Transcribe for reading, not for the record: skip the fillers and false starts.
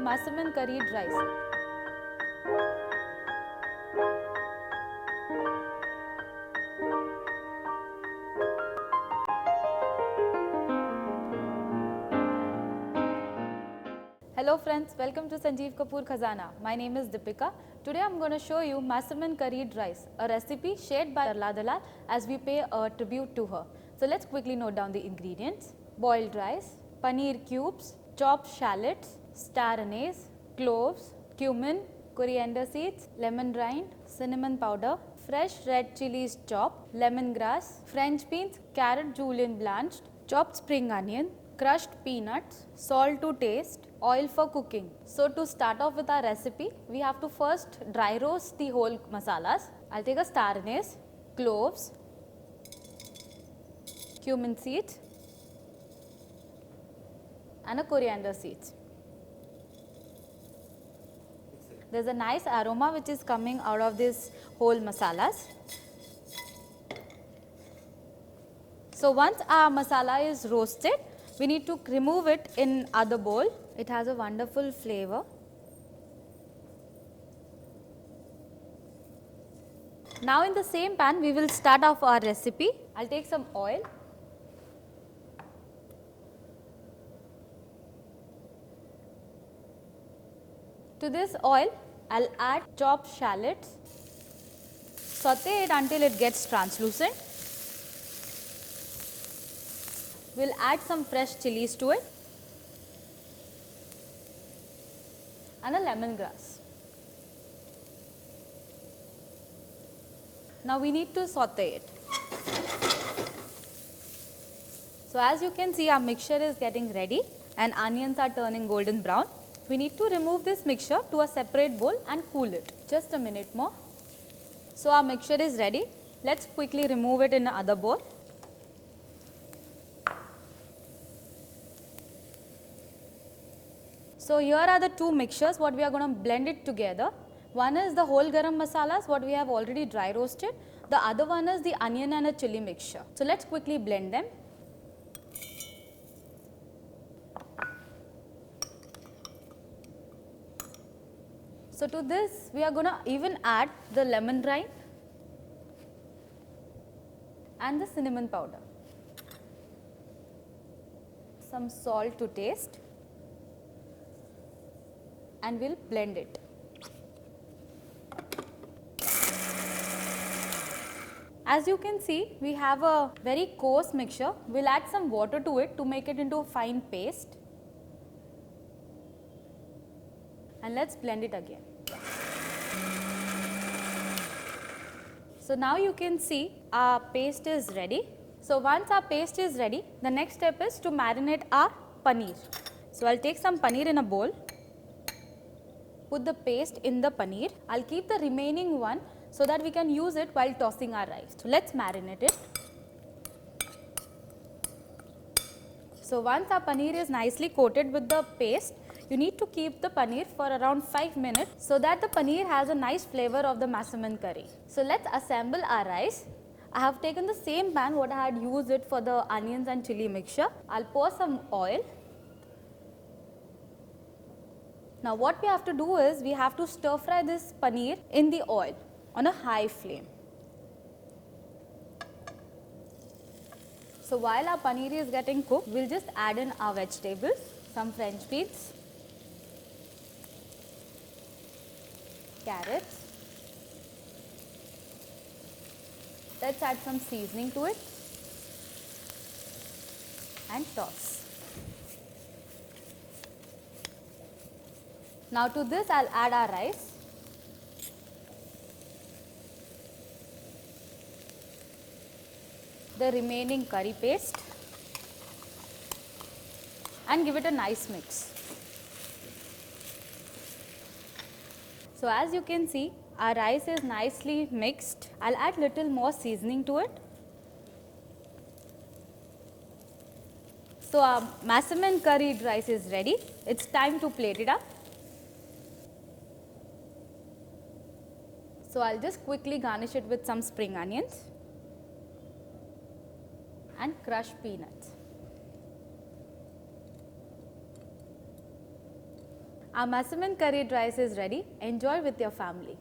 Massaman curried rice. Hello friends, welcome to Sanjeev Kapoor Khazana. My name is Deepika. Today I am going to show you Massaman curried rice, a recipe shared by Tarla Dalal as we pay a tribute to her. So let's quickly note down the ingredients. Boiled rice, paneer cubes, chopped shallots, star anise, cloves, cumin, coriander seeds, lemon rind, cinnamon powder, fresh red chilies chopped, lemongrass, French beans, carrot julienne blanched, chopped spring onion, crushed peanuts, salt to taste, oil for cooking. So to start off with our recipe, we have to first dry roast the whole masalas. I'll take a star anise, cloves, cumin seeds and a coriander seeds. There's a nice aroma which is coming out of this whole masalas. So once our masala is roasted, we need to remove it in other bowl. It has a wonderful flavor. Now in the same pan, we will start off our recipe. I'll take some oil. To this oil, I'll add chopped shallots. Saute it until it gets translucent. We'll add some fresh chilies to it and a lemongrass. Now we need to saute it. So as you can see, our mixture is getting ready and onions are turning golden brown. We need to remove this mixture to a separate bowl and cool it. Just a minute more. So our mixture is ready. Let's quickly remove it in another bowl. So here are the two mixtures what we are going to blend it together. One is the whole garam masalas what we have already dry roasted. The other one is the onion and a chili mixture. So let's quickly blend them. So to this we are going to even add the lemon rind and the cinnamon powder. Some salt to taste and we'll blend it. As you can see, we have a very coarse mixture. We'll add some water to it to make it into a fine paste. And let's blend it again. So now you can see our paste is ready. So once our paste is ready, the next step is to marinate our paneer. So I'll take some paneer in a bowl. Put the paste in the paneer. I'll keep the remaining one so that we can use it while tossing our rice. So let's marinate it. So once our paneer is nicely coated with the paste, you need to keep the paneer for around 5 minutes so that the paneer has a nice flavor of the Massaman curry. So let's assemble our rice. I have taken the same pan what I had used it for the onions and chili mixture. I'll pour some oil. Now what we have to do is we have to stir fry this paneer in the oil on a high flame. So while our paneer is getting cooked, we'll just add in our vegetables, some French beans, carrots. Let's add some seasoning to it and toss. Now to this I'll add our rice. The remaining curry paste and give it a nice mix. So as you can see, our rice is nicely mixed. I'll add little more seasoning to it. So our Massaman curried rice is ready. It's time to plate it up. So I'll just quickly garnish it with some spring onions and crushed peanuts. Our Massaman curried rice is ready. Enjoy with your family.